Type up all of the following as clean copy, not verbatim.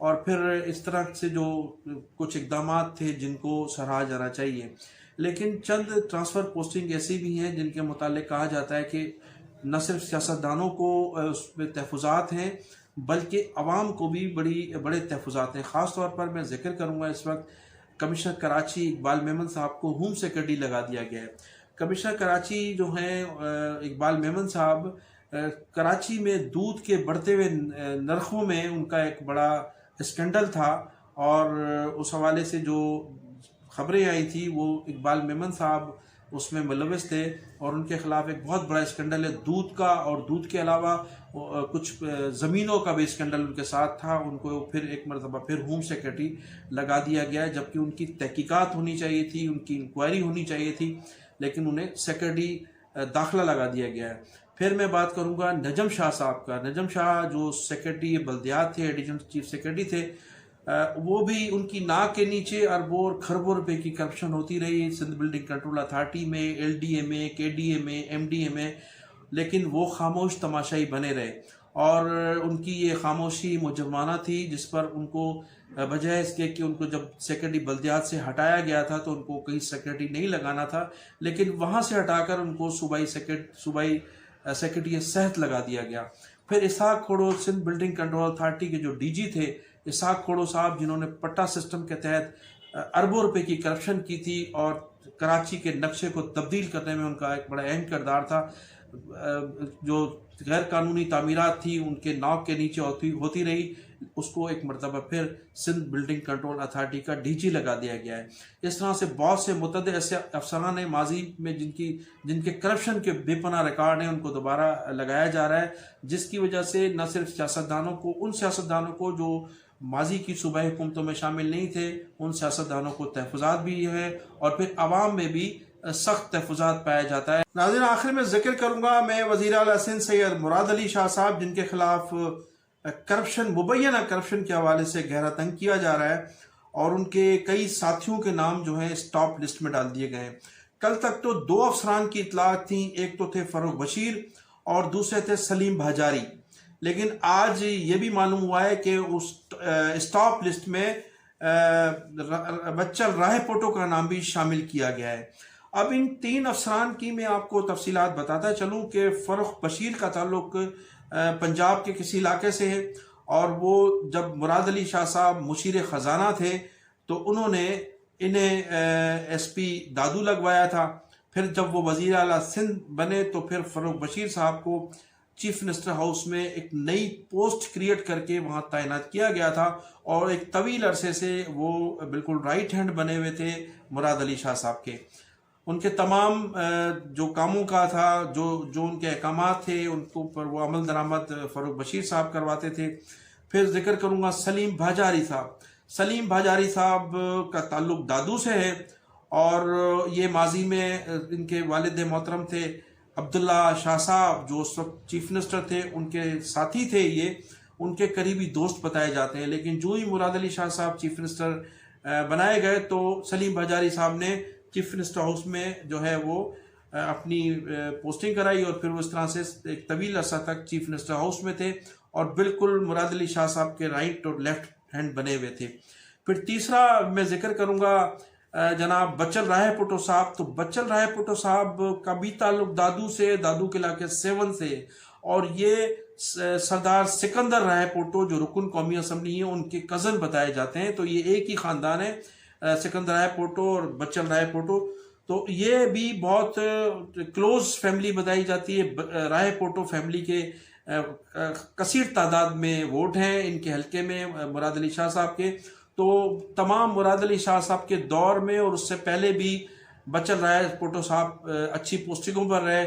اور پھر اس طرح سے جو کچھ اقدامات تھے جن کو سراہا جانا چاہیے. لیکن چند ٹرانسفر پوسٹنگ ایسی بھی ہیں جن کے متعلق کہا جاتا ہے کہ نہ صرف سیاستدانوں کو اس میں تحفظات ہیں بلکہ عوام کو بھی بڑے تحفظات ہیں. خاص طور پر میں ذکر کروں گا اس وقت کمشنر کراچی اقبال میمن صاحب کو ہوم سیکرٹری لگا دیا گیا ہے. کمشنر کراچی جو ہیں اقبال میمن صاحب کراچی میں دودھ کے بڑھتے ہوئے نرخوں میں ان کا ایک بڑا اسکینڈل تھا اور اس حوالے سے جو خبریں آئی تھی وہ اقبال میمن صاحب اس میں ملوث تھے اور ان کے خلاف ایک بہت بڑا اسکینڈل ہے دودھ کا. اور دودھ کے علاوہ کچھ زمینوں کا بھی اسکینڈل ان کے ساتھ تھا. ان کو پھر ایک مرتبہ پھر ہوم سیکرٹری لگا دیا گیا ہے جبکہ ان کی تحقیقات ہونی چاہیے تھی, ان کی انکوائری ہونی چاہیے تھی, لیکن انہیں سیکرٹری داخلہ لگا دیا گیا ہے. پھر میں بات کروں گا نجم شاہ صاحب کا. نجم شاہ جو سیکرٹری بلدیات تھے, ایڈیشنل چیف سیکرٹری تھے, وہ بھی ان کی ناک کے نیچے اربوں اور کھربوں روپے کی کرپشن ہوتی رہی سندھ بلڈنگ کنٹرول اتھارٹی میں, ایل ڈی اے میں, کے ڈی اے میں, ایم ڈی اے میں, لیکن وہ خاموش تماشائی بنے رہے. اور ان کی یہ خاموشی مجرمانہ تھی جس پر ان کو بجائے اس کے کہ ان کو جب سیکرٹری بلدیات سے ہٹایا گیا تھا تو ان کو کہیں سیکرٹری نہیں لگانا تھا, لیکن وہاں سے ہٹا کر ان کو صوبائی سیکرٹری صحت لگا دیا گیا. پھر Ishaq Khuhro Sindh building control authority کے جو ڈی جی تھے اسحاق کھوڑو صاحب, جنہوں نے پٹا سسٹم کے تحت اربوں روپے کی کرپشن کی تھی اور کراچی کے نقشے کو تبدیل کرنے میں ان کا ایک بڑا اہم کردار تھا. جو غیر قانونی تعمیرات تھی ان کے ناک کے نیچے ہوتی رہی, اس کو ایک مرتبہ پھر سندھ بلڈنگ کنٹرول اتھارٹی کا ڈی جی لگا دیا گیا ہے. اس طرح سے بہت سے متعدد ایسے افسران ماضی میں جن کے کرپشن کے بے پناہ ریکارڈ ہیں ان کو دوبارہ لگایا جا رہا ہے, جس کی وجہ سے نہ صرف ان سیاستدانوں کو جو ماضی کی صوبائی حکومتوں میں شامل نہیں تھے ان سیاستدانوں کو تحفظات بھی ہے اور پھر عوام میں بھی سخت تحفظات پایا جاتا ہے. ناظرین, آخر میں ذکر کروں گا میں وزیر اعلیٰ سندھ سید مراد علی شاہ صاحب جن کے خلاف مبینہ کرپشن کے حوالے سے گہرا تنگ کیا جا رہا ہے اور ان کے کئی ساتھیوں کے نام جو ہیں اسٹاپ لسٹ میں ڈال دیے گئے ہیں. کل تک تو 2 افسران کی اطلاعات تھیں, ایک تو تھے فروغ بشیر اور دوسرے تھے سلیم بھاجاری, لیکن آج یہ بھی معلوم ہوا ہے کہ اس اسٹاپ لسٹ میں بچل راہ پوٹو کا نام بھی شامل کیا گیا ہے. اب ان 3 افسران کی میں آپ کو تفصیلات بتاتا چلوں کہ فروغ بشیر کا تعلق پنجاب کے کسی علاقے سے ہے اور وہ جب مراد علی شاہ صاحب مشیر خزانہ تھے تو انہوں نے انہیں ایس پی دادو لگوایا تھا. پھر جب وہ وزیر اعلیٰ سندھ بنے تو پھر فروغ بشیر صاحب کو چیف منسٹر ہاؤس میں ایک نئی پوسٹ کریٹ کر کے وہاں تعینات کیا گیا تھا اور ایک طویل عرصے سے وہ بالکل رائٹ ہینڈ بنے ہوئے تھے مراد علی شاہ صاحب کے. ان کے تمام جو کاموں کا تھا جو ان کے احکامات تھے ان کو پر وہ عمل درآمد فروغ بشیر صاحب کرواتے تھے. پھر ذکر کروں گا سلیم بھاجاری صاحب. سلیم بھاجاری صاحب کا تعلق دادو سے ہے اور یہ ماضی میں ان کے والد محترم تھے عبداللہ شاہ صاحب جو اس وقت چیف منسٹر تھے, ان کے ساتھی تھے, یہ ان کے قریبی دوست بتائے جاتے ہیں. لیکن جو ہی مراد علی شاہ صاحب چیف منسٹر بنائے گئے تو سلیم بھاجاری صاحب نے چیف منسٹر ہاؤس میں جو ہے وہ اپنی پوسٹنگ کرائی اور پھر وہ اس طرح سے ایک طویل عرصہ تک چیف منسٹر ہاؤس میں تھے اور بالکل مراد علی شاہ صاحب کے رائٹ اور لیفٹ ہینڈ بنے ہوئے تھے. پھر تیسرا میں ذکر کروں گا جناب بچل راہ پوٹو صاحب. تو بچل راہ پوٹو صاحب کا بھی تعلق دادو سے, دادو کے علاقے 7 سے, اور یہ سردار سکندر راہ پوٹو جو رکن قومی اسمبلی ہیں ان کے کزن بتائے جاتے ہیں. تو یہ ایک ہی خاندان ہے, سکندر رائے پوٹو اور بچل رائے پوٹو. تو یہ بھی بہت کلوز فیملی بتائی جاتی ہے. رائے پوٹو فیملی کے کثیر تعداد میں ووٹ ہیں ان کے حلقے میں مراد علی شاہ صاحب کے. تو تمام مراد علی شاہ صاحب کے دور میں اور اس سے پہلے بھی بچل رائے پوٹو صاحب اچھی پوسٹنگوں پر رہے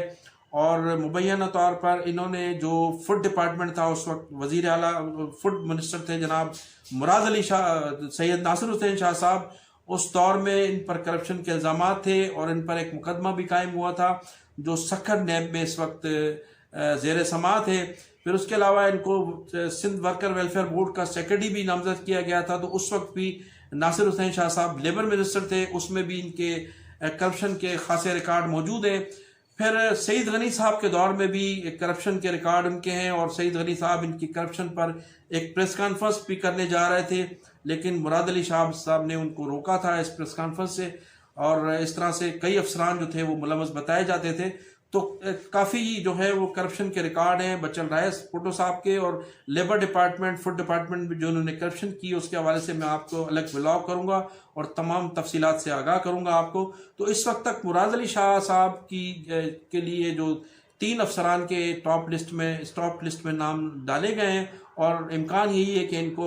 اور مبینہ طور پر انہوں نے جو فوڈ ڈپارٹمنٹ تھا اس وقت وزیر اعلیٰ فوڈ منسٹر تھے جناب مراد علی شاہ سید ناصر حسین شاہ صاحب. اس دور میں ان پر کرپشن کے الزامات تھے اور ان پر ایک مقدمہ بھی قائم ہوا تھا جو سکھر نیب میں اس وقت زیر سماعت ہے. پھر اس کے علاوہ ان کو سندھ ورکر ویلفیئر بورڈ کا سیکرٹری بھی نامزد کیا گیا تھا. تو اس وقت بھی ناصر حسین شاہ صاحب لیبر منسٹر تھے, اس میں بھی ان کے کرپشن کے خاصے ریکارڈ موجود ہیں. پھر سعید غنی صاحب کے دور میں بھی کرپشن کے ریکارڈ ان کے ہیں، اور سعید غنی صاحب ان کی کرپشن پر ایک پریس کانفرنس بھی کرنے جا رہے تھے، لیکن مراد علی شاہ صاحب نے ان کو روکا تھا اس پریس کانفرنس سے، اور اس طرح سے کئی افسران جو تھے وہ ملوث بتائے جاتے تھے۔ تو کافی جو ہے وہ کرپشن کے ریکارڈ ہیں بچن رائے بھٹو صاحب کے، اور لیبر ڈپارٹمنٹ، فوڈ ڈپارٹمنٹ میں جو انہوں نے کرپشن کی اس کے حوالے سے میں آپ کو الگ بلاگ کروں گا اور تمام تفصیلات سے آگاہ کروں گا آپ کو۔ تو اس وقت تک مراد علی شاہ صاحب کے لیے جو 3 افسران کے ٹاپ لسٹ میں نام ڈالے گئے ہیں، اور امکان یہی ہے کہ ان کو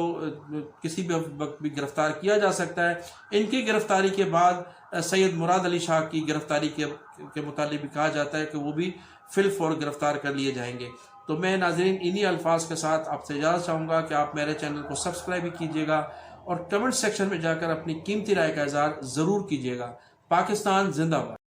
کسی بھی وقت بھی گرفتار کیا جا سکتا ہے۔ ان کی گرفتاری کے بعد سید مراد علی شاہ کی گرفتاری کے متعلق بھی کہا جاتا ہے کہ وہ بھی فی الفور گرفتار کر لیے جائیں گے۔ تو میں ناظرین انہی الفاظ کے ساتھ آپ سے اجازت چاہوں گا کہ آپ میرے چینل کو سبسکرائب بھی کیجیے گا، اور کمنٹ سیکشن میں جا کر اپنی قیمتی رائے کا اظہار ضرور کیجیے گا۔ پاکستان زندہ باد۔